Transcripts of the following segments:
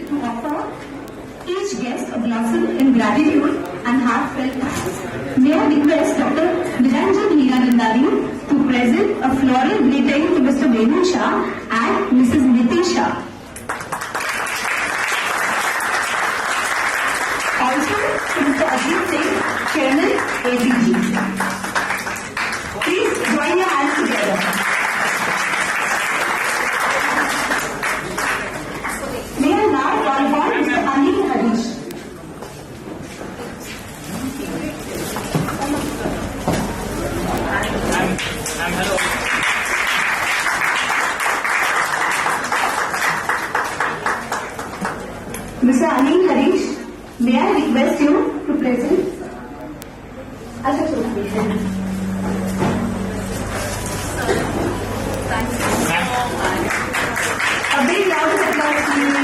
to offer each guest a blossom in gratitude and heartfelt thanks. May I request Dr. Niranjan Hiranandani to present a floral greeting to Mr. Venu Shah and Mrs. Niti Shah. Also to Mr. Ajit Singh, Chairman, ABG. Please join your hands together. May I now call upon Mr. Anil Harish. Hello. Mr. Anil Harish, may I request you to present? A big round of applause, please.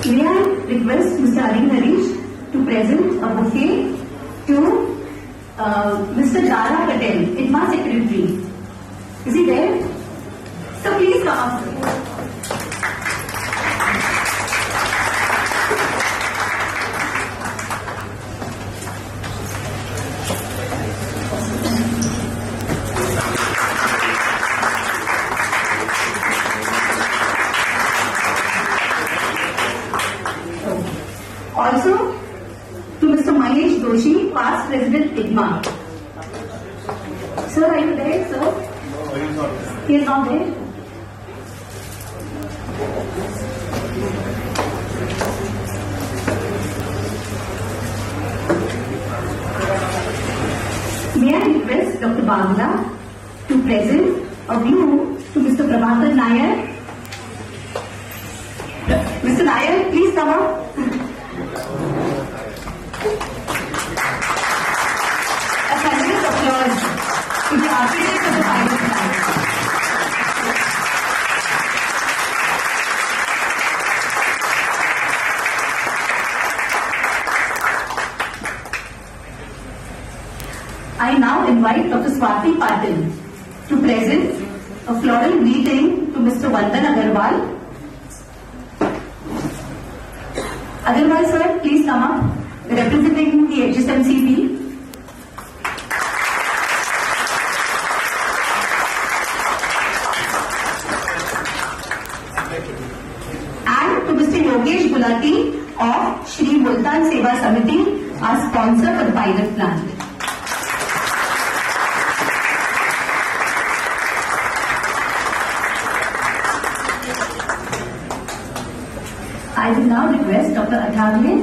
May I request Mr. Anil Harish to present a bouquet to Mr. Jara Patel, ITMA Secretary. Is he there? So please come up. Also, to Mr. Mahesh Doshi, past President ITMA. Sir, are you there, sir? No, he is not. He is not there. May I request Dr. Bagla to present a view to Mr. Prabhakar Nair? Mr. Nair, please come up. A thunderous applause to the architect of the pilot plant. I now invite Dr. Swati Patil to present a floral greeting to Mr. Vandan Agarwal. Agarwal sir, please come up, representing the HSMCB. And to Mr. Yogesh Gulati of Shri Multan Seva Samiti, our sponsor for the pilot plant. I will now request Dr. Athavale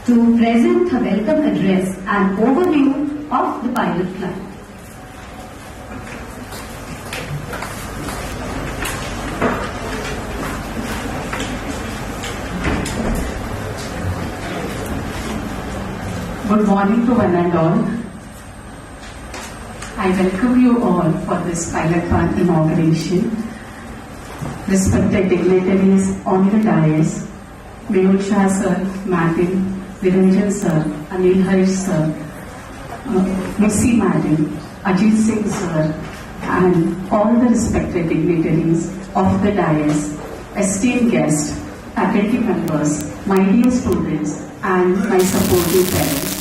to present a welcome address and overview of the pilot plant. Good morning to one and all. I welcome you all for this pilot plant inauguration. Respected dignitaries on the dais, Venu Shah sir, Madam, Niranjan sir, Anil Harish sir, Missy Madam, Ajit Singh sir, and all the respected dignitaries of the dais, esteemed guests, faculty members, my dear students, and my supportive parents.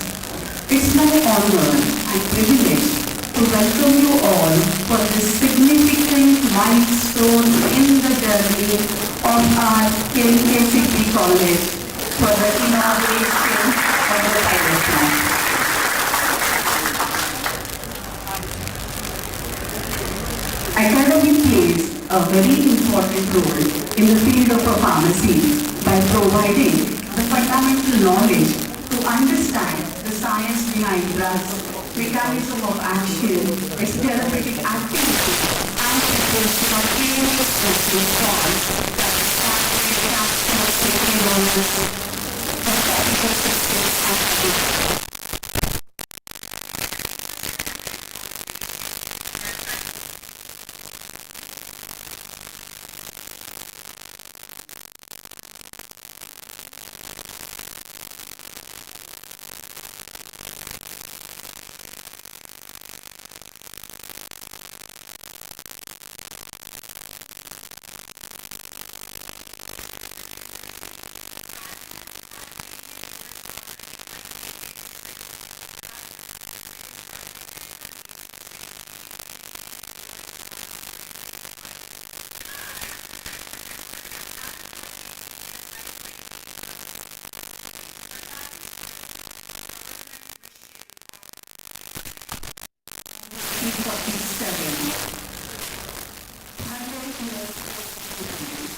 It's my honor and privilege to welcome you all for this significant milestone in the journey of our KCP College for the inauguration of the pilot plant. Academy plays a very important role in the field of pharmacy by providing the fundamental knowledge to understand the science behind drugs, mechanism of action, its therapeutic activity, and its spontaneous response that is 1947. 100 years of independence.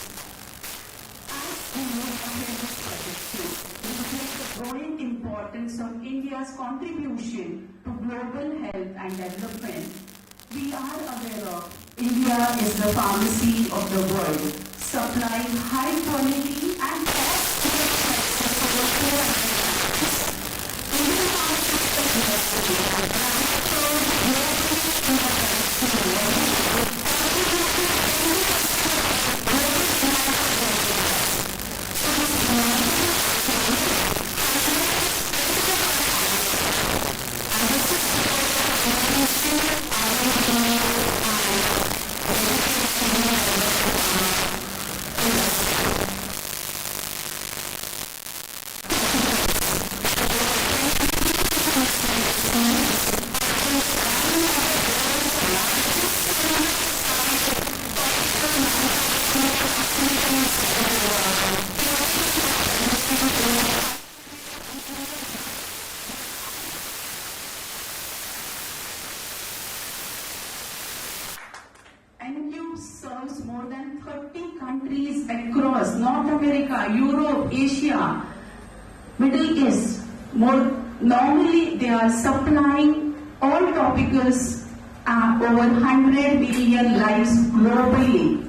As we move ahead with project 2, we reflect the growing importance of India's contribution to global health and development. We are aware of India is the pharmacy of the world, supplying high quality and cost-effective medicine for 400 countries. Indian pharmaceutical industry has transferred NYALCHAND serves more than 30 countries across North America, Europe, Asia, Middle East. Normally, they are supplying all topicals over 100 million lives globally.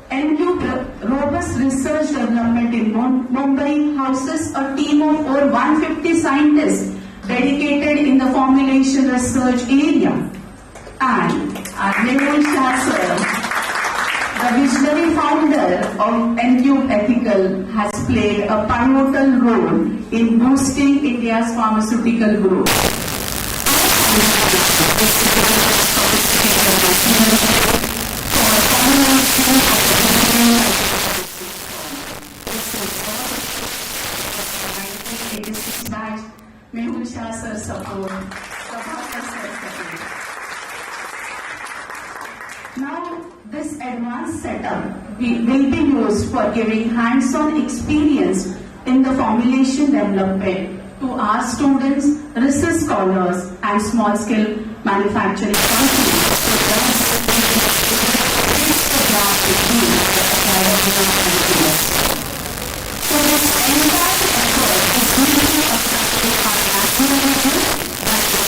NYALCHAND robust research development in Mumbai houses a team of over 150 scientists dedicated in the formulation research area. And SHAH sir, the visionary founder of NYALCHAND Ethical, has played a pivotal role in boosting India's pharmaceutical growth. SHAH sir support. Now, this advanced setup will be used for giving hands-on experience in the formulation development to our students, research scholars, and small-scale manufacturing companies. So this entire effort is really attracting our national vision that is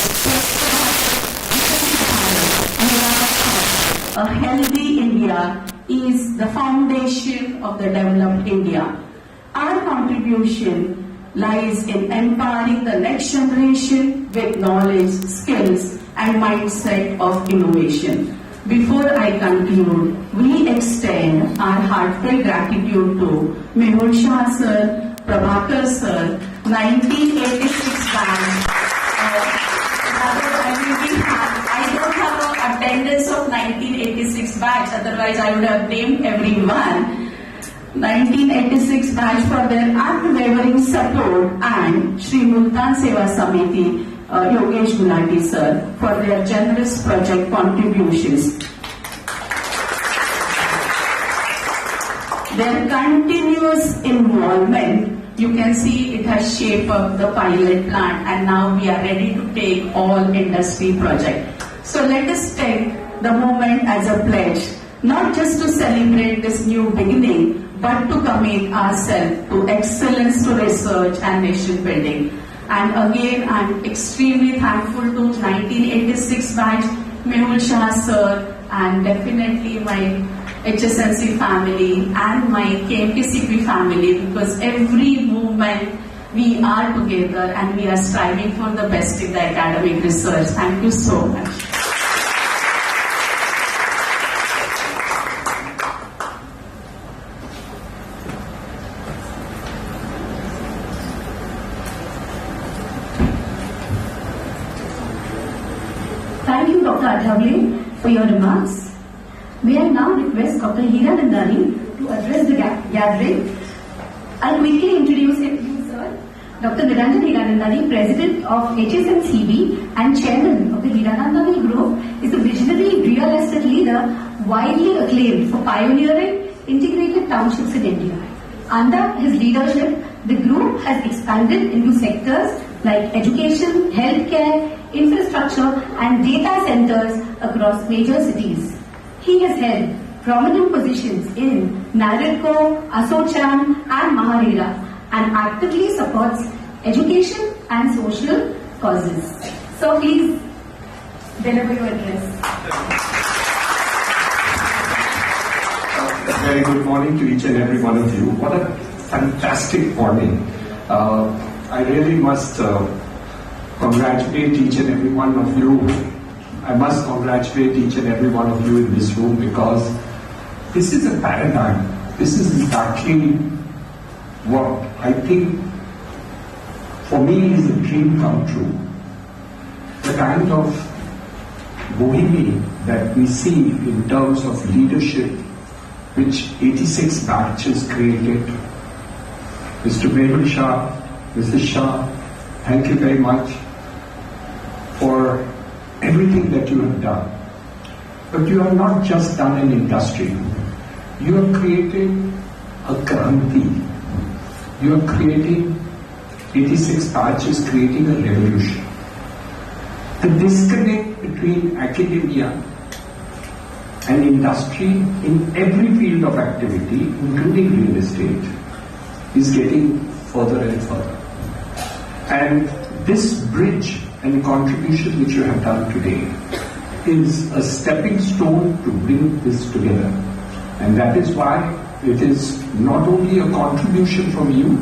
a healthy India is the foundation of the developed India. Our contribution lies in empowering the next generation with knowledge, skills, and mindset of innovation. Before I conclude, we extend our heartfelt gratitude to SHAH sir, Prabhakar sir, 1986 batch. I don't have an attendance of 1986 batch, otherwise I would have named everyone. 1986 batch for their unwavering support, and Shri Multan Seva Samiti, Yogesh Gulati sir, for their generous project contributions. Their continuous involvement, you can see it has shaped up the pilot plant, and now we are ready to take all industry projects. So let us take the moment as a pledge, not just to celebrate this new beginning, but to commit ourselves to excellence to research and nation building. And again, I'm extremely thankful to 1986 batch, SHAH sir, and definitely my HSNC family and my KMPCP family, because every movement we are together and we are striving for the best in the academic research. Thank you so much. Thank you, Dr. Adhavale, for your remarks. May I now request Dr. Hiranandani to address the gathering. I'll quickly introduce you, sir. Dr. Niranjan Hiranandani, President of HSNCB and Chairman of the Hiranandani Group, is a visionary real estate leader widely acclaimed for pioneering integrated townships in India. Under his leadership, the group has expanded into sectors like education, healthcare, infrastructure and data centers across major cities. He has held prominent positions in NYALCHAND, ASOCHAM and MAHARERA and actively supports education and social causes. So please deliver your address. Very good morning to each and every one of you. What a fantastic morning. I really must congratulate each and every one of you. I must congratulate each and every one of you in this room, because this is a paradigm. This is exactly what I think for me is a dream come true. The kind of bohemia that we see in terms of leadership which 86 batches created. Mr. SHAH, Mrs. Shah, thank you very much for everything that you have done. But you have not just done an industry. You have created a kranti. You are creating 86 batches, creating a revolution. The disconnect between academia and industry in every field of activity, including real estate, is getting further and further. And this bridge and contribution which you have done today is a stepping stone to bring this together. And that is why it is not only a contribution from you,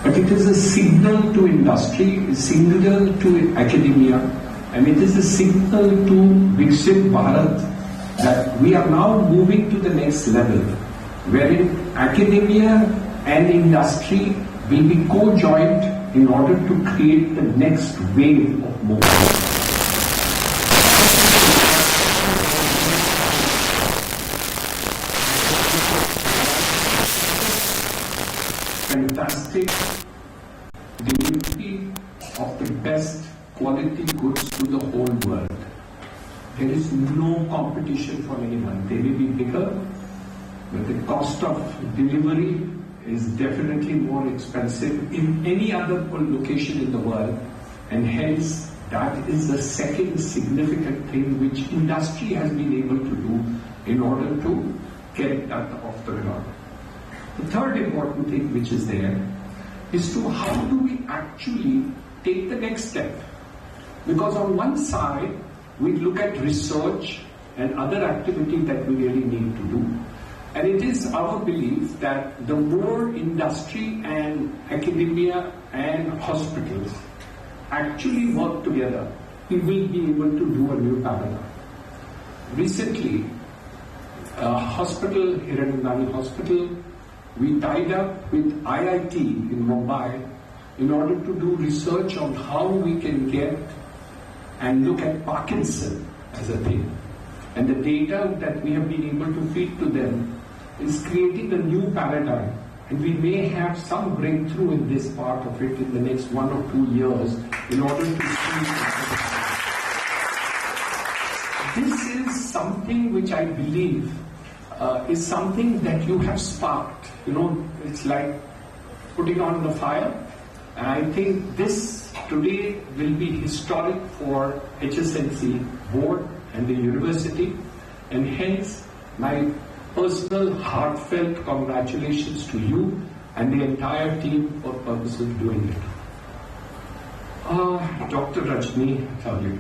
but it is a signal to industry, a signal to academia, and it is a signal to Viksit Bharat that we are now moving to the next level, wherein academia and industry will be co-joined in order to create the next wave of movement. Fantastic delivery of the best quality goods to the whole world. There is no competition for anyone. They may be bigger, but the cost of delivery is definitely more expensive in any other location in the world, and hence that is the second significant thing which industry has been able to do in order to get that off the ground. The third important thing which is there is to how do we actually take the next step? Because on one side, we look at research and other activity that we really need to do. And it is our belief that the more industry and academia and hospitals actually work together, we will be able to do a new paradigm. Recently, a hospital, Hiranandani Hospital, we tied up with IIT in Mumbai in order to do research on how we can get and look at Parkinson as a thing. And the data that we have been able to feed to them is creating a new paradigm. And we may have some breakthrough in this part of it in the next 1 or 2 years in order to see. This is something which I believe is something that you have sparked. You know, it's like putting on the fire. And I think this today will be historic for HSNC board and the university, and hence my personal heartfelt congratulations to you and the entire team for purpose of doing it. Dr. Rajni, tell you.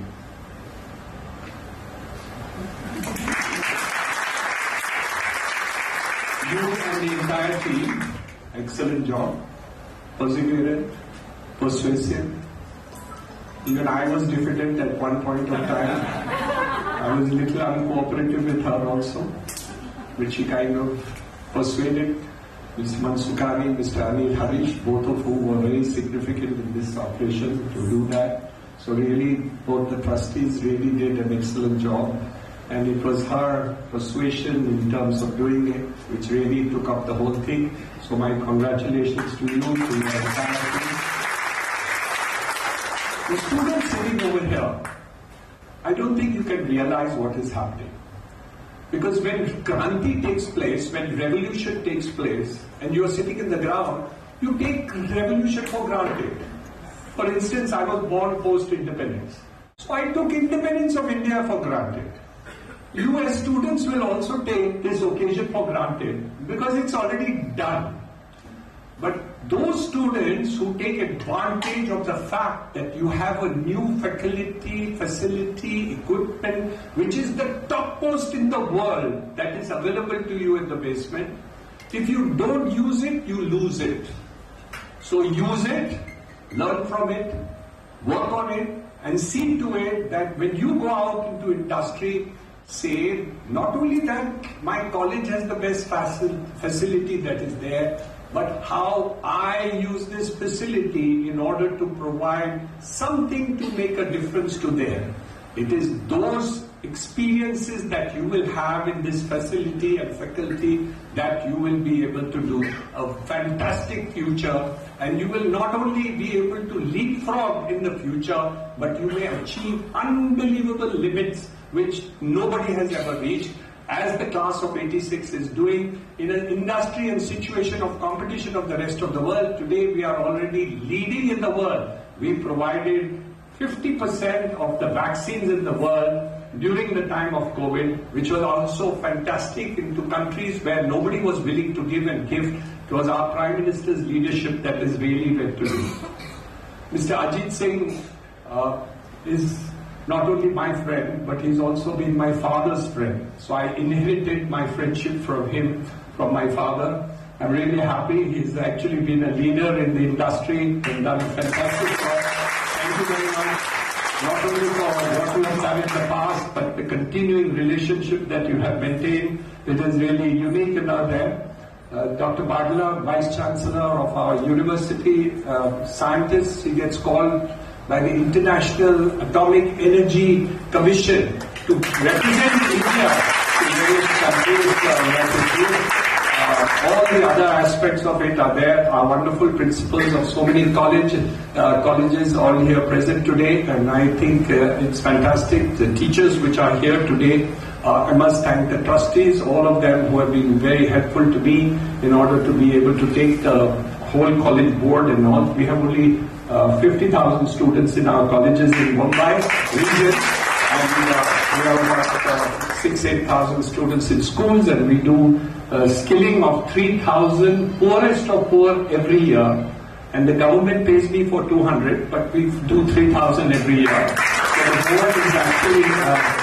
You and the entire team, excellent job, perseverant, persuasive. Even I was diffident at one point of time. I was a little uncooperative with her also, which she kind of persuaded. Mr. Mansukani, Mr. Anil Harish, both of whom were very significant in this operation to do that. So really, both the trustees really did an excellent job. And it was her persuasion in terms of doing it, which really took up the whole thing. So my congratulations to you, to your entire team. The students sitting over here, I don't think you can realize what is happening. Because when Kranti takes place, when revolution takes place, and you are sitting in the ground, you take revolution for granted. For instance, I was born post-independence. So I took independence of India for granted. You as students will also take this occasion for granted because it's already done. But those students who take advantage of the fact that you have a new facility, equipment, which is the topmost in the world that is available to you in the basement, if you don't use it, you lose it. So use it, learn from it, work on it, and see to it that when you go out into industry, say not only that my college has the best facility that is there, but how I use this facility in order to provide something to make a difference to them. It is those experiences that you will have in this facility and faculty that you will be able to do a fantastic future, and you will not only be able to leapfrog in the future, but you may achieve unbelievable limits which nobody has ever reached, as the class of 86 is doing in an industry and situation of competition of the rest of the world. Today we are already leading in the world. We provided 50% of the vaccines in the world during the time of COVID, which was also fantastic into countries where nobody was willing to give and give. It was our Prime Minister's leadership that is really led to do. Mr. Ajit Singh is not only my friend, but he's also been my father's friend. So I inherited my friendship from him, from my father. I'm really happy. He's actually been a leader in the industry and done fantastic work. Thank you very much. Not only for what you have done in the past, but the continuing relationship that you have maintained. It is really unique and out there. Dr. Bagla, Vice Chancellor of our university, scientist, he gets called by the International Atomic Energy Commission to represent India to various countries. All the other aspects of it are there. Our wonderful principals of so many colleges all here present today, and I think it's fantastic. The teachers which are here today, I must thank the trustees, all of them who have been very helpful to me in order to be able to take the whole college board and all. We have only 50,000 students in our colleges in Mumbai region, and we have about 6,000-8,000 students in schools, and we do skilling of 3,000 poorest of poor every year, and the government pays me for 200, but we do 3,000 every year. So the board is actually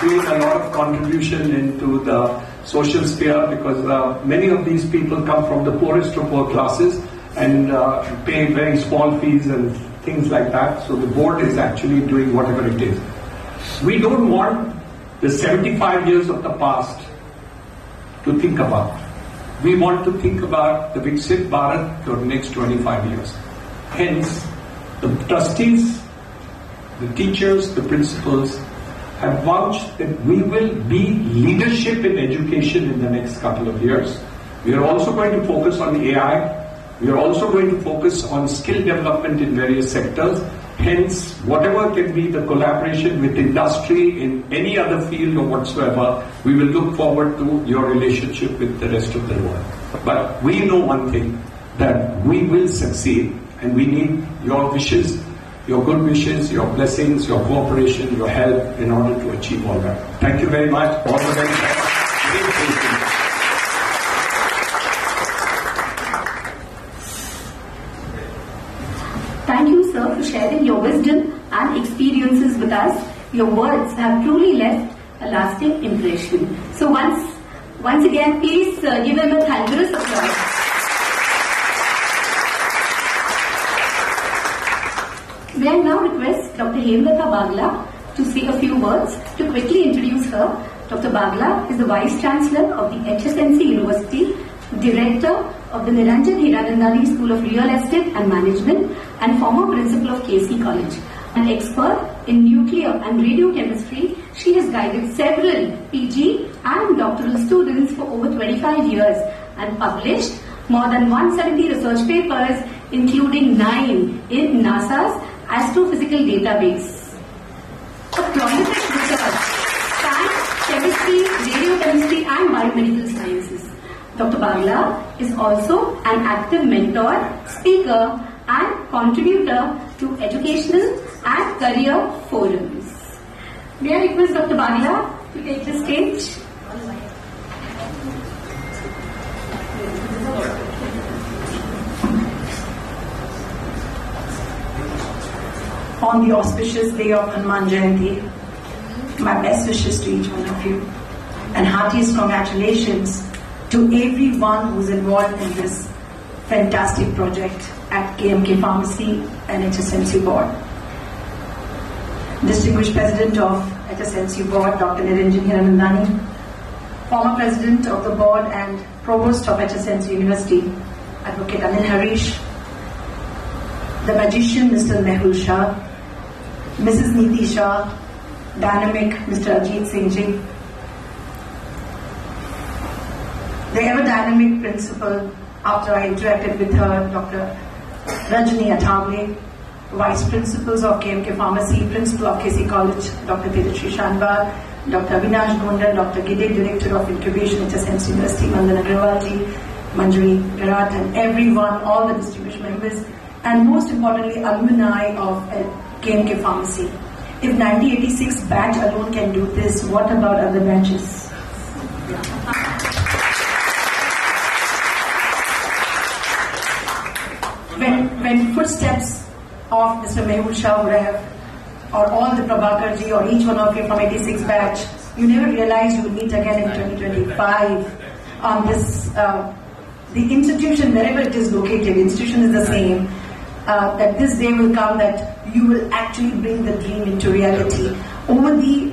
doing a lot of contribution into the social sphere, because many of these people come from the poorest of poor classes and pay very small fees and things like that. So the board is actually doing whatever it is. We don't want the 75 years of the past to think about. We want to think about the Viksit Bharat for the next 25 years. Hence, the trustees, the teachers, the principals have vouched that we will be leadership in education in the next couple of years. We are also going to focus on AI. We are also going to focus on skill development in various sectors. Hence, whatever can be the collaboration with industry in any other field or whatsoever, we will look forward to your relationship with the rest of the world. But we know one thing, that we will succeed, and we need your wishes, your good wishes, your blessings, your cooperation, your help in order to achieve all that. Thank you very much. All the very best. Thank you, sir, for sharing your wisdom and experiences with us. Your words have truly left a lasting impression. So once again, please give him a thunderous applause. May I now request Dr. Hemlata Bagla to say a few words. To quickly introduce her, Dr. Bagla is the Vice Chancellor of the HSNC University, Director of the Niranjan Hiranandani School of Real Estate and Management, and former Principal of KC College. An expert in nuclear and radiochemistry, she has guided several PG and doctoral students for over 25 years and published more than 170 research papers, including 9 in NASA's astrophysical database. A prolific research spans chemistry, radiochemistry, and biomedical sciences. Dr. Bagla is also an active mentor, speaker, and contributor to educational and career forums. May I request Dr. Bagla to take the stage? On the auspicious day of Hanuman Jayanti, my best wishes to each one of you and heartiest congratulations to everyone who's involved in this fantastic project at KMK Pharmacy and HSMC Board. Distinguished President of HSMC Board, Dr. Niranjan Hiranandani, former President of the Board and Provost of HSMC University, Advocate Anil Harish, the magician Mr. Mehul Shah, Mrs. Neeti Shah, dynamic Mr. Ajit Singh Ji, the ever dynamic principal after I interacted with her, Dr. Rajni Athavle, Vice Principals of KMK Pharmacy, Principal of KC College, Dr. Tejasri Shanbal, Dr. Avinash Gondal, Dr. Gide, Director of Incubation, HSMC University, Mandan Agrawal Ji, Manjari Virat, and everyone, all the distinguished members, and most importantly, alumni of KMK Pharmacy. If 1986 batch alone can do this, what about other batches? When footsteps of Mr. Mehul Shah would have, or all the Prabhakar Ji, or each one of you from 86 batch, you never realized you will meet again in 2025 on this, the institution, wherever it is located, institution is the same, that this day will come that you will actually bring the dream into reality. Over the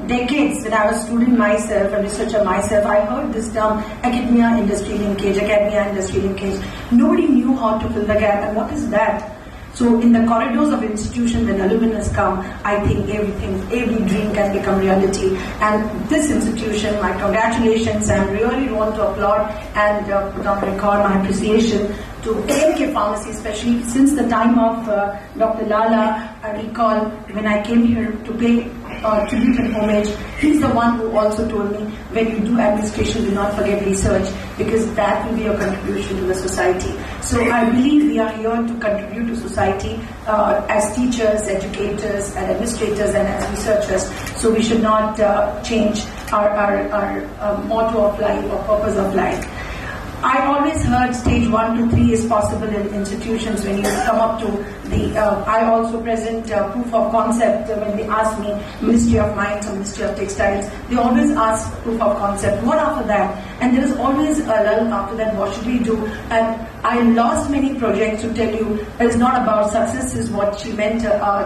decades, when I was a student myself, a researcher myself, I heard this term, academia industry linkage, academia industry linkage. Nobody knew how to fill the gap, and what is that? So in the corridors of institution, when alumnus come, I think every dream can become reality. And this institution, my congratulations, and really want to applaud and put on record my appreciation to KMK Pharmacy, especially since the time of Dr. Lala. I recall when I came here to pay tribute and homage, he's the one who also told me, when you do administration, do not forget research, because that will be your contribution to the society. So I believe we are here to contribute to society as teachers, educators, and administrators, and as researchers. So we should not change our motto of life or purpose of life. I always heard stage 1 to 3 is possible in institutions when you come up to the, I also present proof of concept when they ask me, Ministry of Mines or Ministry of Textiles, they always ask proof of concept. What after that? And there is always a lull after that, what should we do? And I lost many projects to tell you, it's not about success is what she meant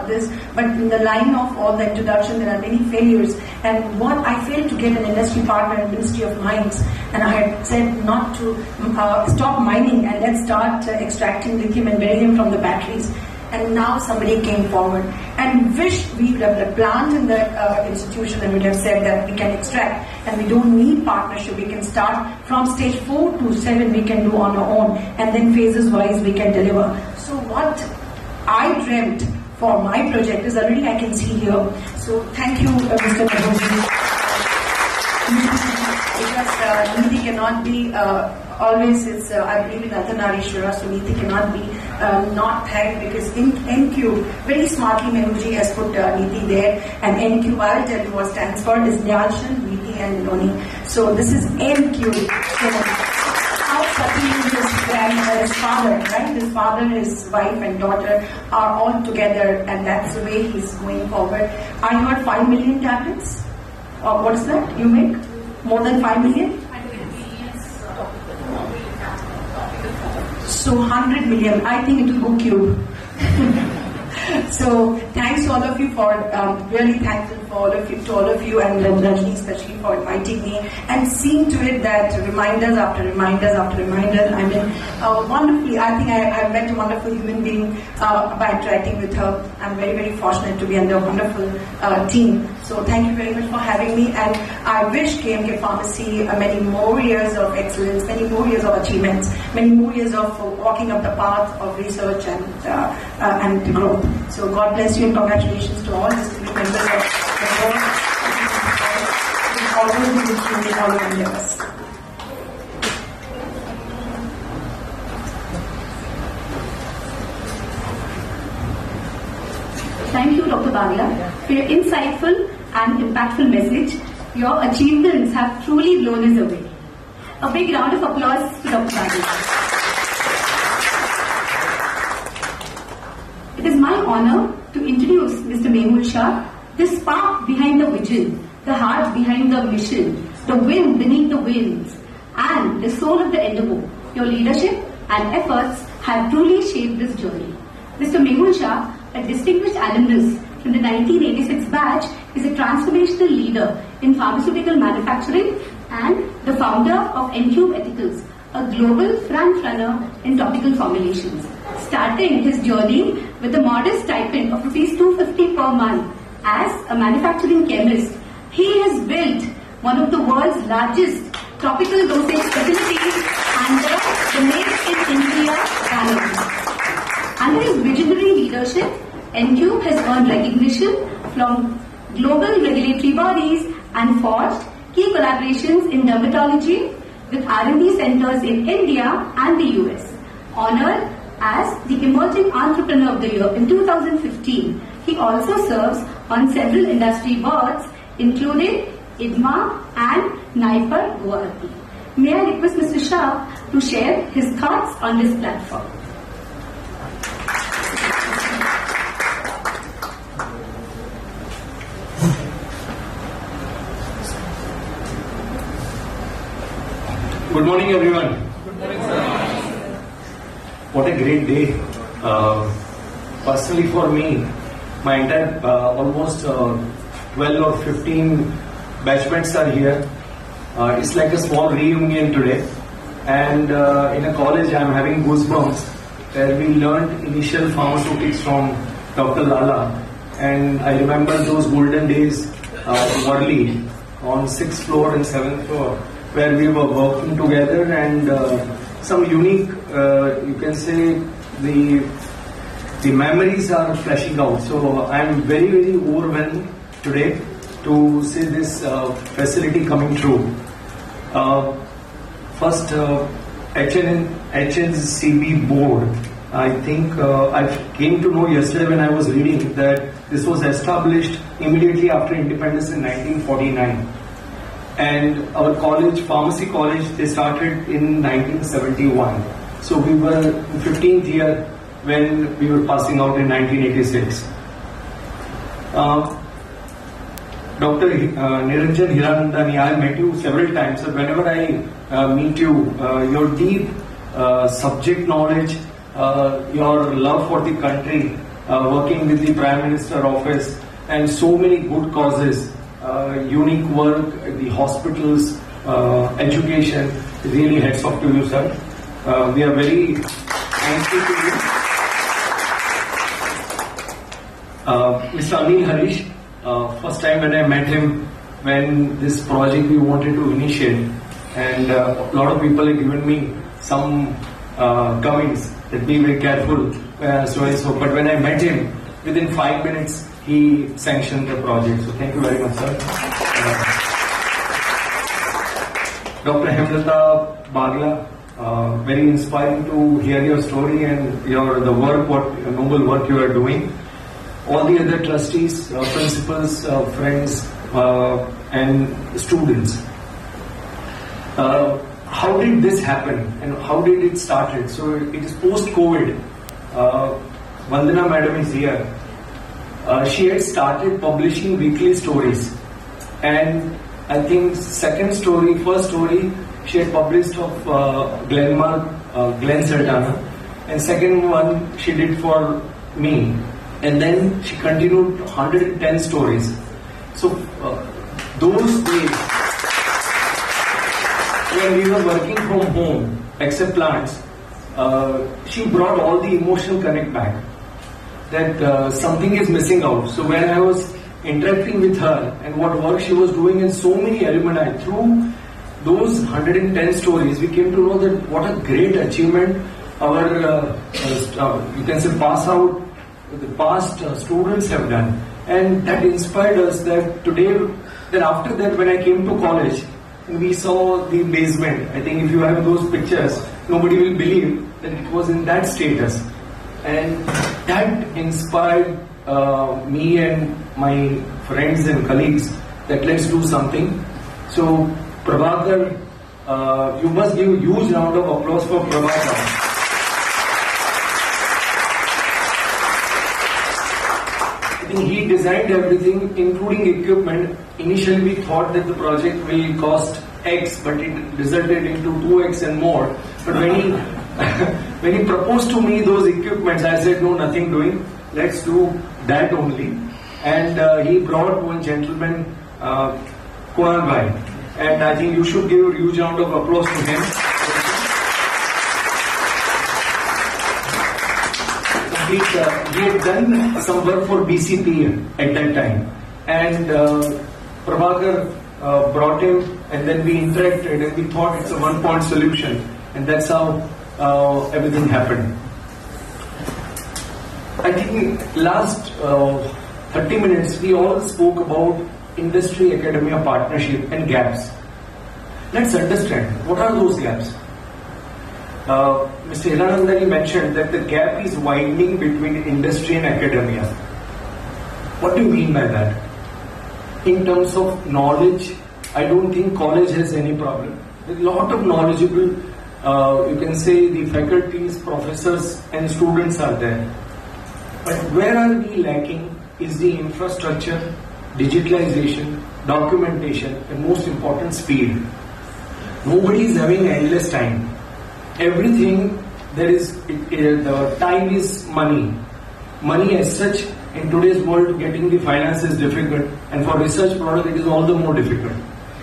this, but in the line of all the introduction, there are many failures. And what I failed to get an industry partner in Ministry of Mines, and I had said not to stop mining and let's start extracting lithium and beryllium from the batteries. And now somebody came forward and wish we would have a plant in the institution and would have said that we can extract and we don't need partnership. We can start from stage 4 to 7, we can do on our own, and then phases wise we can deliver. So what I dreamt for my project is already I can see here. So thank you, Mr. Madhusudan. Because Neeti cannot be always, it's, I believe in Ardhanarishwara, so Neeti cannot be not thanked, because in NQ, very smartly Mehuji has put Neeti there, and NQ, I'll tell you what stands for, is NYALCHAND, Neeti and Noni. So this is NQ. So, how Sati, his father, right? His father, his wife and daughter are all together, and that's the way he's going forward. I heard 5 million tablets. What is that you make? More than 5 million? So 100 million. I think it will go cube. So thanks to all of you for, really thankful for all of you, to all of you, and Rajni especially for inviting me and seeing to it that reminders after reminders after reminders. I mean, wonderfully, I think I met a wonderful human being by interacting with her. I'm very, very fortunate to be under a wonderful team. So thank you very much for having me, and I wish KMK Pharmacy many more years of excellence, many more years of achievements, many more years of walking up the path of research and growth. So God bless you and congratulations to all distinguished members of the board. Always be with you in all your endeavors. Thank you, Dr. Bagla, for your insightful and impactful message. Your achievements have truly blown us away. A big round of applause to Dr. Bhagwat. It is my honor to introduce Mr. Mehul Shah, the spark behind the vision, the heart behind the mission, the wind beneath the wings, and the soul of the endeavor. Your leadership and efforts have truly shaped this journey. Mr. Mehul Shah, a distinguished alumnus from the 1986 batch, is a transformational leader in pharmaceutical manufacturing and the founder of N-Cube Ethicals, a global front runner in topical formulations. Starting his journey with a modest stipend of Rs 250 per month as a manufacturing chemist, he has built one of the world's largest tropical dosage facilities under the Made in India banner. Under his visionary leadership, N-Cube has earned recognition from global regulatory bodies and forged key collaborations in dermatology with R&D centers in India and the US. Honored as the Emerging Entrepreneur of the Year in 2015, he also serves on several industry boards including IDMA and NYALCHAND Guwahati. May I request Mr. Shah to share his thoughts on this platform. Good morning, everyone. What a great day. Personally, for me, my entire almost 12 or 15 batchmates are here. It's like a small reunion today. And in a college, I'm having goosebumps where we learned initial pharmaceutics from Dr. Lala. And I remember those golden days early on 6th floor and 7th floor, where we were working together, and some unique, you can say, the memories are flashing out. So I'm very, very overwhelmed today to see this facility coming through. First, HNCB board. I think I came to know yesterday when I was reading that this was established immediately after independence in 1949. And our college, pharmacy college, they started in 1971. So we were in 15th year when we were passing out in 1986. Dr. Niranjan Hiranandani, I met you several times. So whenever I meet you, your deep subject knowledge, your love for the country, working with the Prime Minister office, and so many good causes, unique work, the hospitals, education, really hats off to you, sir. We are very thankful to you. Mr. Anil Harish, first time when I met him, when this project we wanted to initiate, and a lot of people have given me some comments that be very careful, so and so. But when I met him, within 5 minutes, he sanctioned the project. So thank you very much, sir. Dr. Hemlata Bagla, very inspiring to hear your story and the work, what noble work you are doing. All the other trustees, principals, friends, and students. How did this happen and how did it started? So it is post-COVID. Vandana madam is here. She had started publishing weekly stories, and I think first story she had published of Glen Sultana, and second one she did for me, and then she continued 110 stories. So those days when we were working from home, except plants, she brought all the emotional connect back, that something is missing out. So when I was interacting with her and what work she was doing in so many alumni, through those 110 stories, we came to know that what a great achievement our, you can say, the past students have done. And that inspired us that today, then after that when I came to college, we saw the basement. I think if you have those pictures, nobody will believe that it was in that status. And that inspired me and my friends and colleagues that let's do something. So Prabhakar, you must give a huge round of applause for Prabhakar. I think he designed everything, including equipment. Initially, we thought that the project will cost X, but it resulted into 2X and more. But when he when he proposed to me those equipments, I said, no, nothing doing. Let's do that only. And he brought one gentleman, Kunal Bhai, and I think you should give a huge round of applause to him. We had done some work for BCP at that time, and Prabhakar brought him, and then we interacted, and we thought it's a one-point solution, and that's how everything happened. I think last 30 minutes we all spoke about industry-academia partnership and gaps. Let's understand what are those gaps. Mr. Hiranandani mentioned that the gap is widening between industry and academia. What do you mean by that? In terms of knowledge, I don't think college has any problem. There's a lot of knowledgeable, you can say the faculties, professors and students are there. But where are we lacking is the infrastructure, digitalization, documentation and most important speed. Nobody is having endless time. Everything there is, the time is money. Money as such in today's world, getting the finance is difficult, and for research product it is all the more difficult.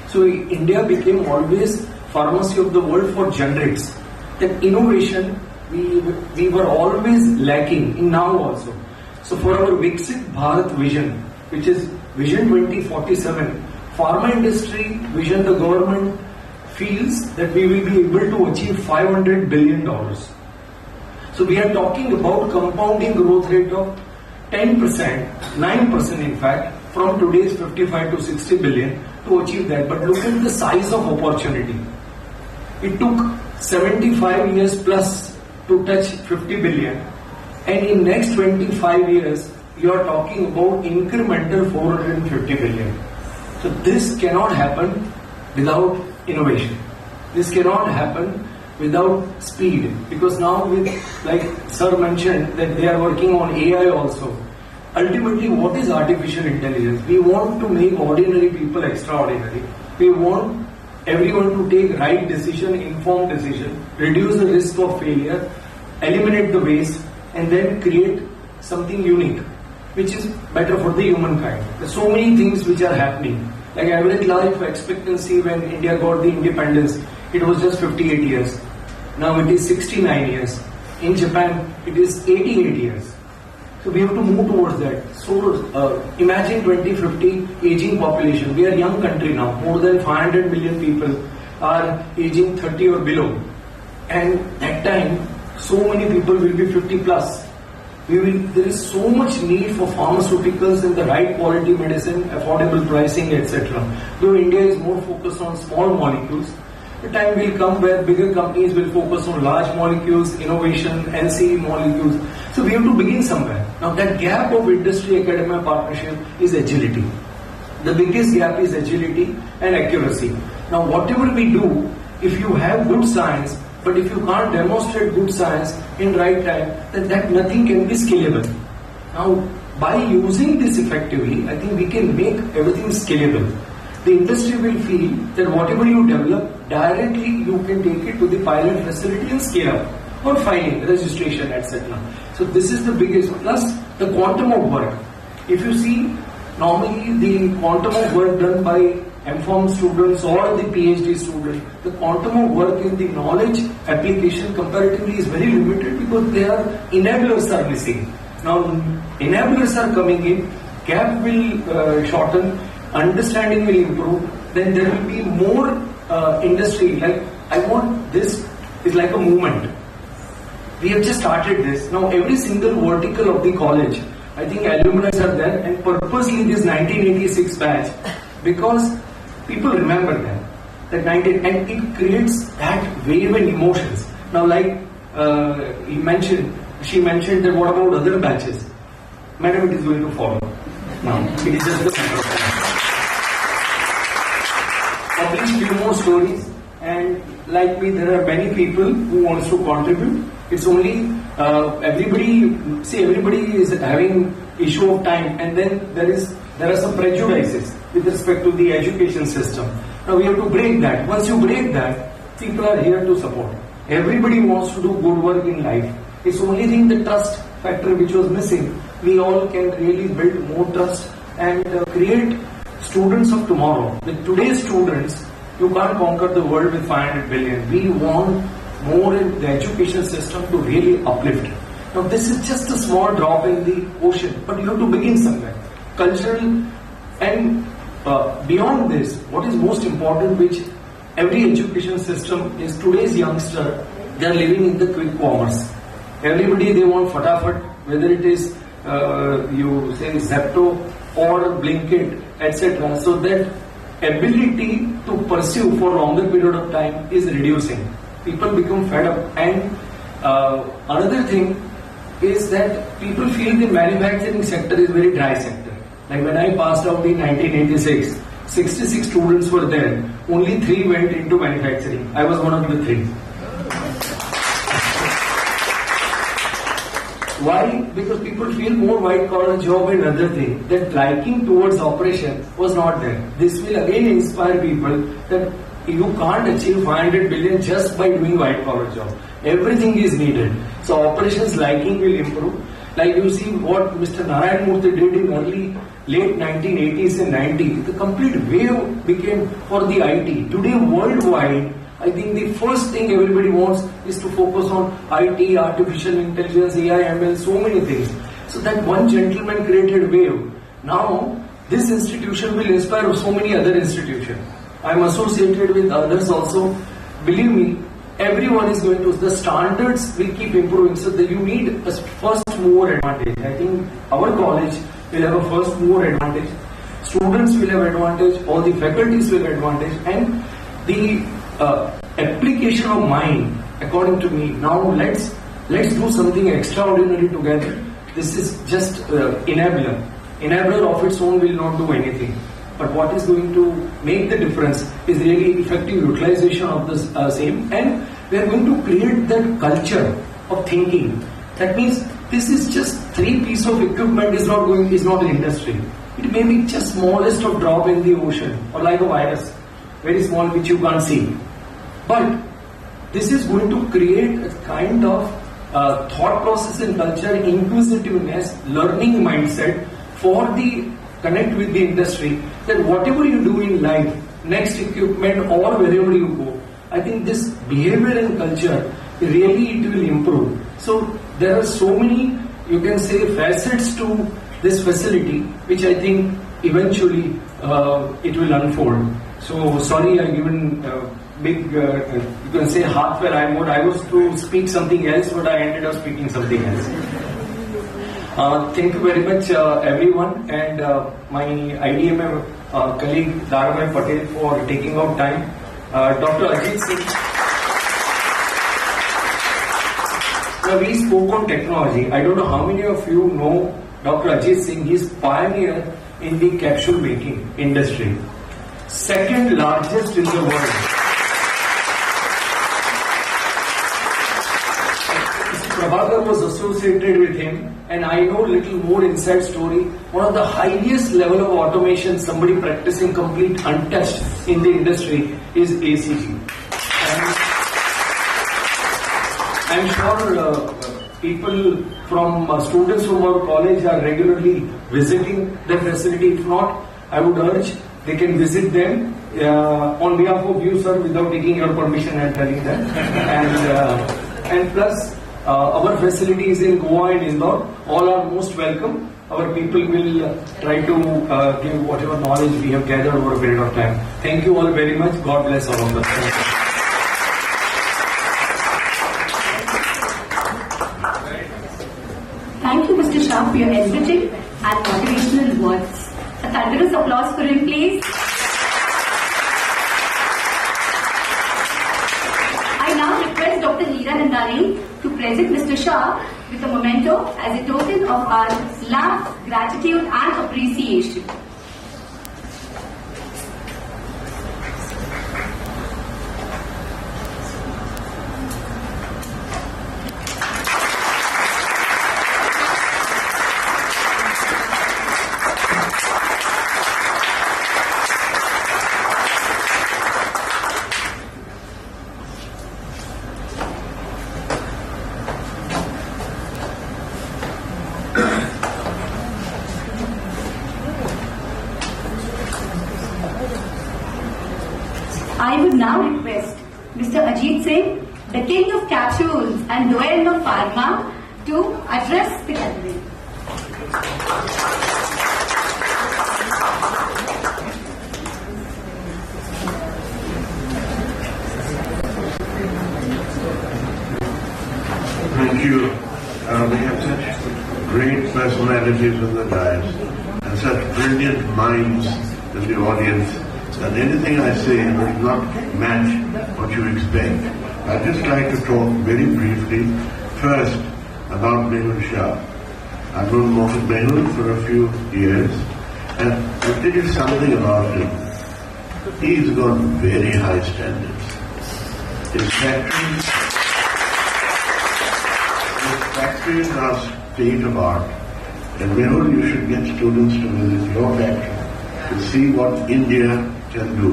So India became always pharmacy of the world for generics. That innovation we were always lacking in now also. So for our Viksit Bharat vision, which is Vision 2047, pharma industry vision, the government feels that we will be able to achieve $500 billion. So we are talking about compounding growth rate of 10%, 9% in fact, from today's 55 to 60 billion to achieve that. But look at the size of opportunity. It took 75 years plus to touch 50 billion, and in next 25 years you are talking about incremental 450 billion. So this cannot happen without innovation. This cannot happen without speed, because now with, like sir mentioned, that they are working on AI also. Ultimately, what is artificial intelligence? We want to make ordinary people extraordinary. We want everyone to take right decision, informed decision, reduce the risk of failure, eliminate the waste, and then create something unique, which is better for the humankind. There's so many things which are happening. Like average life expectancy when India got the independence, it was just 58 years. Now it is 69 years. In Japan, it is 88 years. So we have to move towards that. So imagine 2050 aging population. We are a young country now. More than 500 million people are aging 30 or below. And at time, so many people will be 50 plus. There is so much need for pharmaceuticals and the right quality medicine, affordable pricing, etc. Though India is more focused on small molecules, the time will come where bigger companies will focus on large molecules, innovation, NCE molecules. So we have to begin somewhere. Now that gap of industry-academia partnership is agility. The biggest gap is agility and accuracy. Now whatever we do, if you have good science, but if you can't demonstrate good science in right time, then that nothing can be scalable. Now, by using this effectively, I think we can make everything scalable. The industry will feel that whatever you develop, directly you can take it to the pilot facility and scale up, or filing, registration, etc. So this is the biggest, plus the quantum of work. If you see, normally the quantum of work done by M.Pharm students or the PhD student, the quantum of work in the knowledge application comparatively is very limited because their enablers are missing. Now, enablers are coming in, gap will shorten, understanding will improve, then there will be more industry. Like, I want this is like a movement. We have just started this. Now, every single vertical of the college, I think alumni are there, and purposely this 1986 batch, because people remember that 19, and it creates that wave and emotions. Now, like she mentioned that what about other batches? Madam, it is going to follow. Now, it is just the matter of time. Publish few more stories, and like me, there are many people who wants to contribute. It's only everybody is having issue of time, and then there are some prejudices with respect to the education system. Now we have to break that. Once you break that, people are here to support. Everybody wants to do good work in life. It's only thing the trust factor which was missing. We all can really build more trust and create students of tomorrow. With today's students, you can't conquer the world with 500 billion. We want more in the education system to really uplift. Now this is just a small drop in the ocean, but you have to begin somewhere. Cultural and beyond this, what is most important, which every education system is today's youngster, they are living in the quick commerce. Everybody, they want fatafat, whether it is you say Zepto or Blinkit, etc. So that ability to pursue for longer period of time is reducing. People become fed up, and another thing is that people feel the manufacturing sector is very dry sector. Like when I passed out in 1986, 66 students were there, only 3 went into manufacturing. I was one of the 3. Why? Because people feel more white collar job and other thing. That liking towards operation was not there. This will again inspire people that you can't achieve 500 billion just by doing white collar job. Everything is needed. So operations liking will improve. Like you see what Mr. Narayan Murthy did in late 1980s and 90s. The complete wave became for the IT. Today worldwide, I think the first thing everybody wants is to focus on IT, artificial intelligence, AI, ML, so many things. So that one gentleman created wave. Now, this institution will inspire so many other institutions. I am associated with others also. Believe me, everyone is going to, the standards will keep improving. So that you need a first mover advantage. I think our college will have a first mover advantage. Students will have advantage. All the faculties will have advantage. And the application of mind, according to me, now let's do something extraordinary together. This is just enabler. Enabler of its own will not do anything. But what is going to make the difference is really effective utilization of the same, and we are going to create that culture of thinking. That means this is just 3 pieces of equipment is not an industry. It may be just smallest of drop in the ocean, or like a virus, very small which you can't see. But this is going to create a kind of thought process and culture, inquisitiveness, learning mindset for the connect with the industry, that whatever you do in life, next equipment or wherever you go, I think this behavior and culture, really it will improve. So there are so many, you can say, facets to this facility, which I think eventually it will unfold. So sorry, I've given big, you can say heartfelt. I was to speak something else, but I ended up speaking something else. Thank you very much, everyone, and my IDMA colleague Daramai Patel for taking out time. Dr. Ajit Singh. Now we spoke on technology. I don't know how many of you know Dr. Ajit Singh. He is pioneer in the capsule making industry. Second largest in the world. Prabhakar was associated with him, and I know little more inside story. One of the highest level of automation somebody practicing complete untouched in the industry is ACG. And I'm sure people from students from our college are regularly visiting the facility. If not, I would urge they can visit them on behalf of you, sir, without taking your permission and telling them. And plus, our facilities in Goa and Indore, all are most welcome. Our people will try to give whatever knowledge we have gathered over a period of time. Thank you all very much. God bless all of us. Thank you, Mr. Shah, for your enriching and motivational words. A thunderous applause for him, please. I now request Dr. Nandani to present Mr. Shah with a memento as a token of our love, gratitude and appreciation. I would now request Mr. Ajit Singh, the King of Capsules and Doyen of Pharma, to address the gathering. Thank you. We have such great personalities on the dais and such brilliant minds in the audience that anything I say will not match what you expect. I'd just like to talk very briefly first about Mehul Shah. I've known Mehul for a few years, and I'll tell you something about him. He's got very high standards. His factories are state of art, and Mehul, you should get students to visit your factory to see what India can do.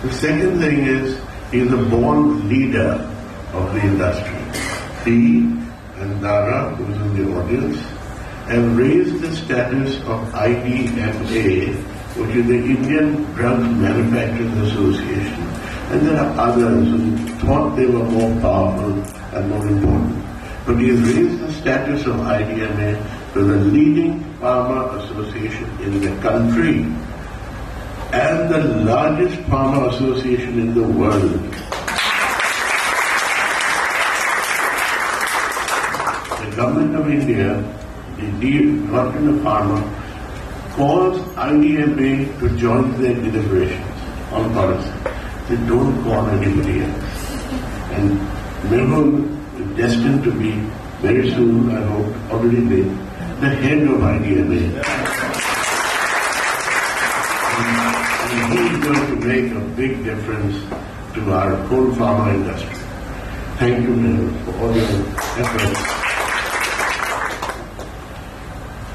The second thing is, he is a born leader of the industry. He and Dara, who is in the audience, have raised the status of IDMA, which is the Indian Drug Manufacturers Association, and there are others who thought they were more powerful and more important. But he has raised the status of IDMA to the leading pharma association in the country and the largest pharma association in the world. The government of India, the Department of Pharma, calls IDMA to join their deliberations on policy. They don't call anybody else. And Mehul is destined to be, very soon, I hope, already been, the head of IDMA. And he is going to make a big difference to our whole pharma industry. Thank you, Mehul, for all your efforts.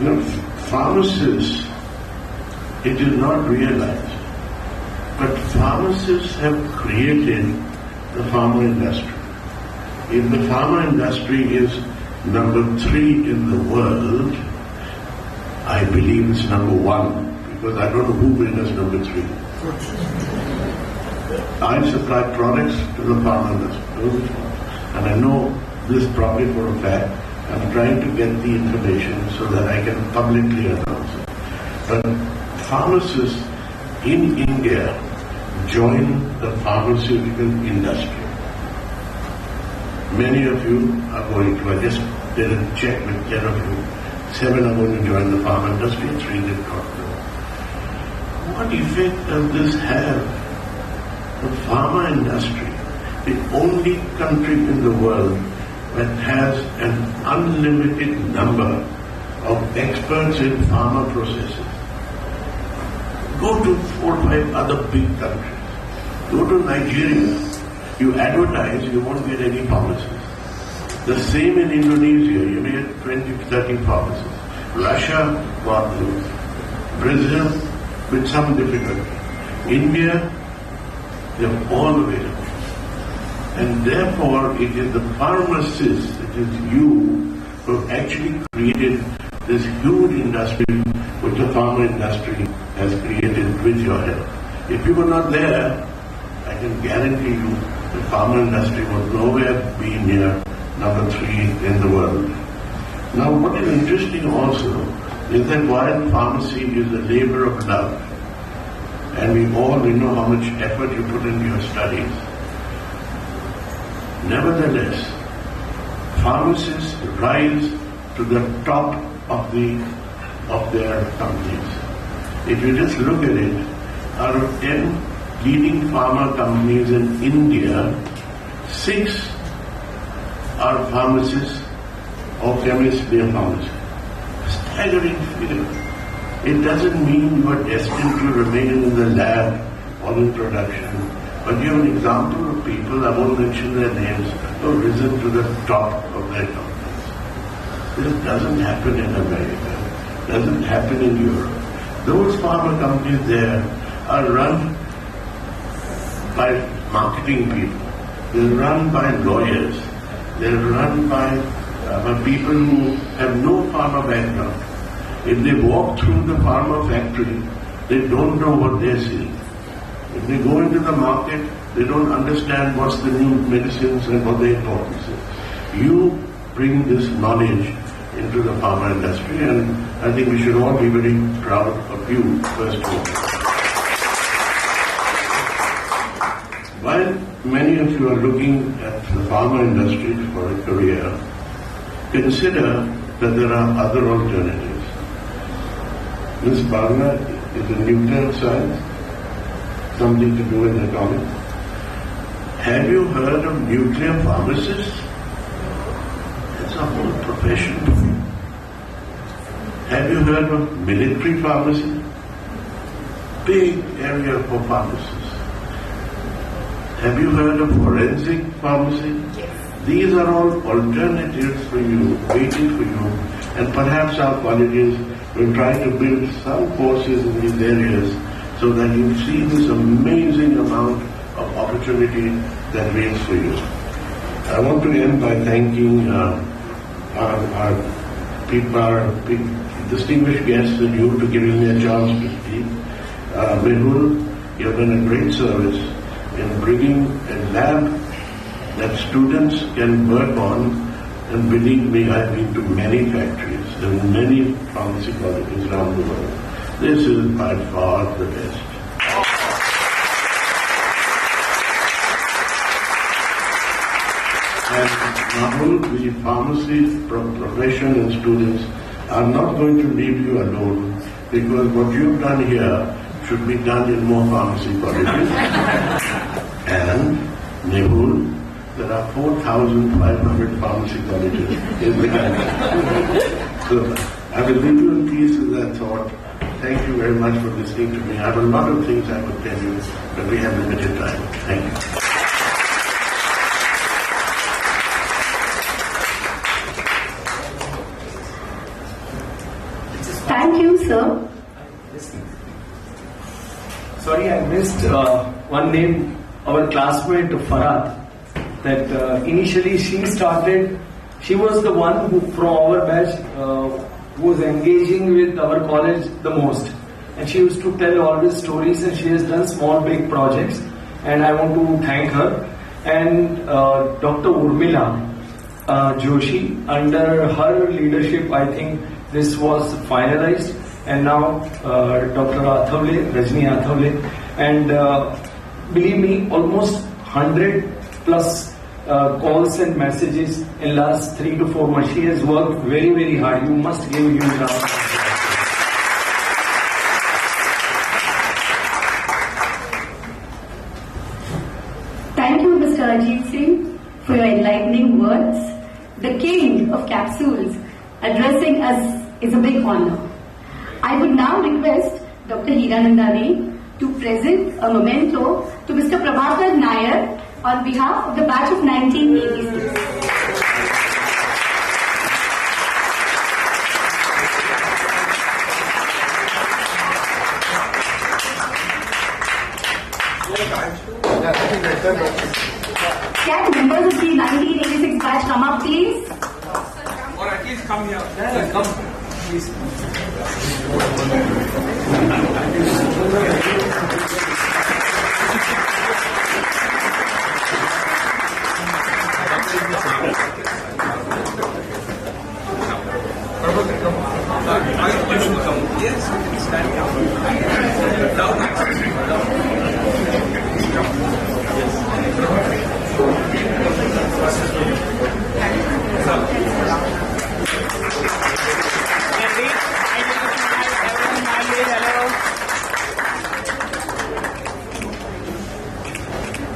You know, pharmacists, it is not realized, but pharmacists have created the pharma industry. If the pharma industry is number 3 in the world, I believe it's number 1, because I don't know who made us number 3. I supply products to the pharma industry, and I know this probably for a fact. I'm trying to get the information so that I can publicly announce it. But pharmacists in India join the pharmaceutical industry. Many of you are going to, I just did a check with 10 of you. 7 are going to join the pharma industry, 3 did not go. What effect does this have? The pharma industry, the only country in the world that has an unlimited number of experts in pharma processes. Go to 4 or 5 other big countries. Go to Nigeria. You advertise, you won't get any pharmacists. The same in Indonesia, you may get 20, 30 pharmacists. Russia, got loose. Brazil, with some difficulty. India, they're all available. And therefore, it is the pharmacists, it is you, who have actually created this huge industry which the pharma industry has created with your help. If you were not there, I can guarantee you the pharma industry would nowhere be near number 3 in the world. Now, what is interesting also is that while pharmacy is a labor of love, and we know how much effort you put into your studies, nevertheless, pharmacists rise to the top of their companies. If you just look at it, out of 10 leading pharma companies in India, 6 are pharmacists or chemists be a pharmacist. Staggering figure. It doesn't mean you are destined to remain in the lab or in production, but you have an example of people, I won't mention their names, who have risen to the top of their companies. This doesn't happen in America, doesn't happen in Europe. Those pharma companies there are run by marketing people, they're run by lawyers, they're run by people who have no pharma background. If they walk through the pharma factory, they don't know what they're seeing. If they go into the market, they don't understand what's the new medicines and what the importance is. You bring this knowledge into the pharma industry, and I think we should all be very proud of you, first of all. While many of you are looking at the pharma industry for a career, consider that there are other alternatives. Ms. Bharna is a nuclear science, something to do with atomic. Have you heard of nuclear pharmacists? It's a whole profession. Have you heard of military pharmacy? Big area for pharmacists. Have you heard of forensic pharmacy? Yes. These are all alternatives for you, waiting for you, and perhaps our colleges will try to build some courses in these areas so that you see this amazing amount of opportunity that waits for you. I want to end by thanking our distinguished guests and you for giving me a chance to speak. Mehul, you have done a great service in bringing a lab that students can work on, and believe me, I've been to many factories and many pharmacy colleges around the world. This is by far the best. And Rahul, the pharmacy profession and students are not going to leave you alone, because what you've done here should be done in more pharmacy colleges. And Mehul, there are 4,500 pharmacy colleges in the country. So I will leave you in peace with that thought. Thank you very much for listening to me. I have a lot of things I could tell you, but we have limited time. Thank you. Thank you, sir. Sorry, I missed one name, our classmate Farad. That initially she was the one who from our batch who was engaging with our college the most, and she used to tell all these stories, and she has done small big projects, and I want to thank her. And Dr. Urmila Joshi, under her leadership, I think this was finalized, and now Dr. Rajni Athavle, and believe me, almost 100 plus calls and messages in last 3 to 4 months. She has worked very, very hard. You must give a huge round of applause. Thank you, Mr. Ajit Singh, for your enlightening words. The king of capsules addressing us is a big honor. I would now request Dr. Hiranandani to present a memento to Mr. Prabhakar Nair on behalf of the batch of 1986. Can members of the 1986 batch come up, please? Or at least come here. Yeah, come. Please. You should come. Yes, stand down.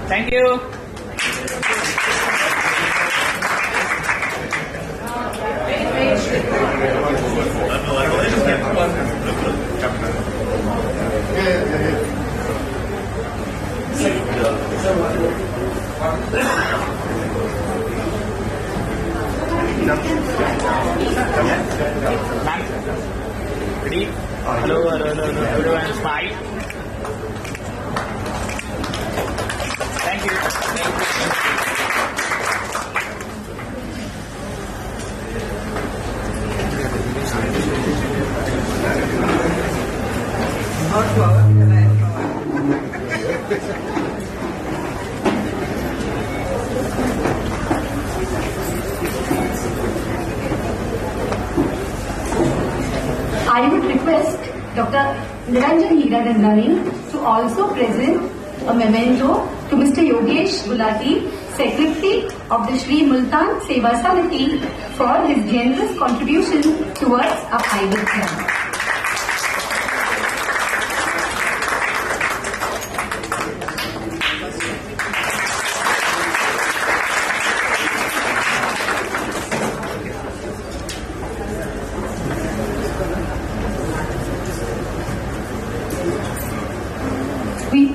Thank you. Ma'am, ready? Hello, everyone, smile. Thank you. I would request Dr. Niranjan Hiranandani to also present a memento to Mr. Yogesh Gulati, Secretary of the Shri Multan Seva Samiti, for his generous contribution towards a pilot plan.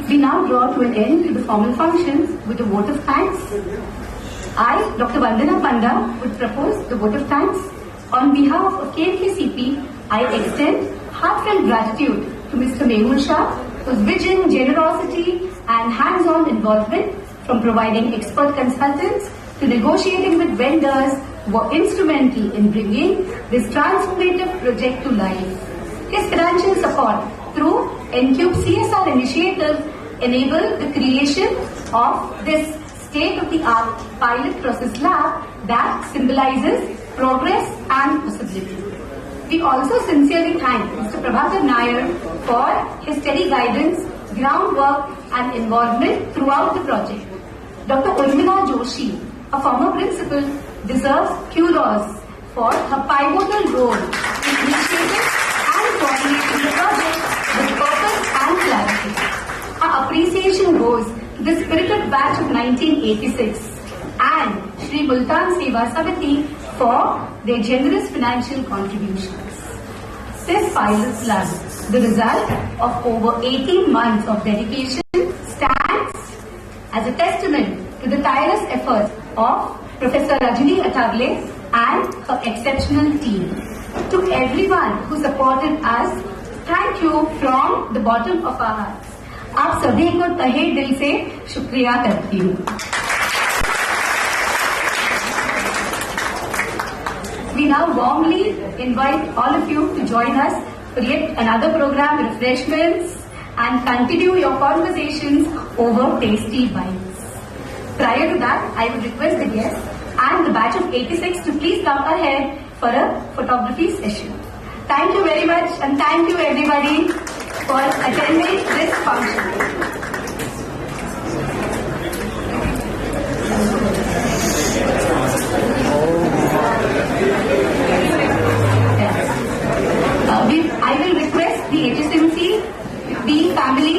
We now draw to an end to the formal functions with a vote of thanks. I, Dr. Vandana Panda, would propose the vote of thanks. On behalf of KMKCP, I extend heartfelt gratitude to Mr. Mehul Shah, whose vision, generosity and hands-on involvement, from providing expert consultants to negotiating with vendors, were instrumental in bringing this transformative project to life. His financial support through NCube CSR initiative enabled the creation of this state-of-the-art pilot process lab that symbolizes progress and possibility. We also sincerely thank Mr. Prabhakar Nair for his steady guidance, groundwork and involvement throughout the project. Dr. Urmila Joshi, a former principal, deserves kudos for her pivotal role in initiating and coordinating the project with purpose and clarity. Our appreciation goes to the spirited batch of 1986 and Shri Multan Seva Samiti for their generous financial contributions. This pilot lab, the result of over 18 months of dedication, stands as a testament to the tireless efforts of Professor Rajini Athavale and her exceptional team. To everyone who supported us, thank you from the bottom of our hearts. आप सभी को तहे दिल से शुक्रिया करती हूँ. We now warmly invite all of you to join us for yet another program, refreshments, and continue your conversations over tasty bites. Prior to that, I would request the guests and the batch of 86 to please come ahead for a photography session. Thank you very much and thank you everybody for attending this function. I will request the HSMC, the family,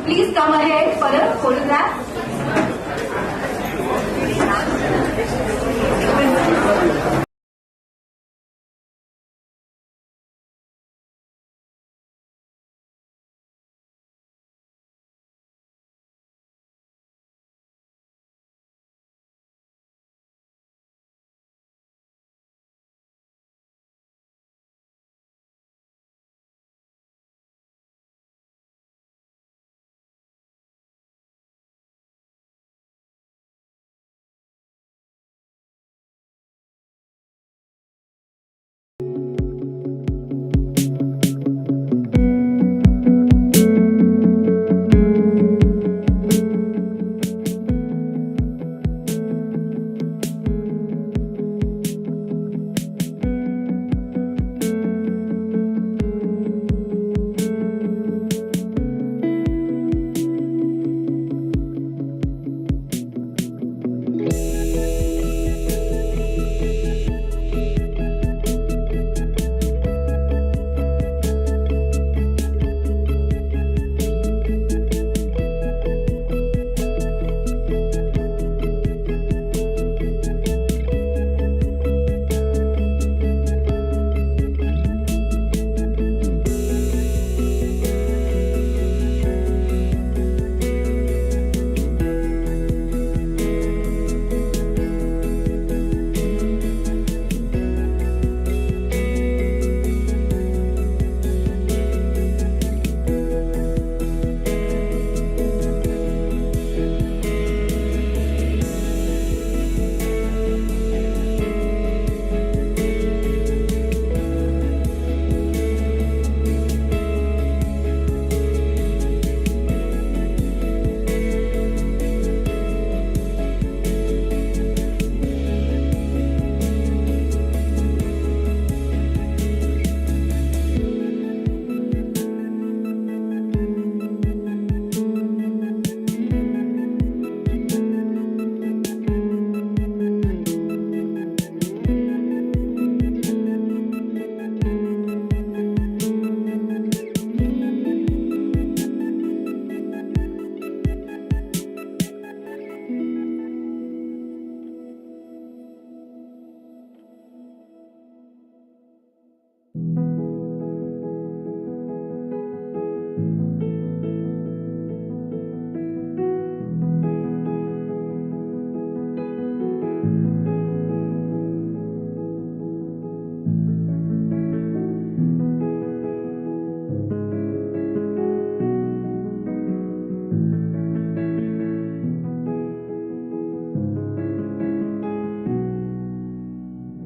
please come ahead for a photograph.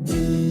you.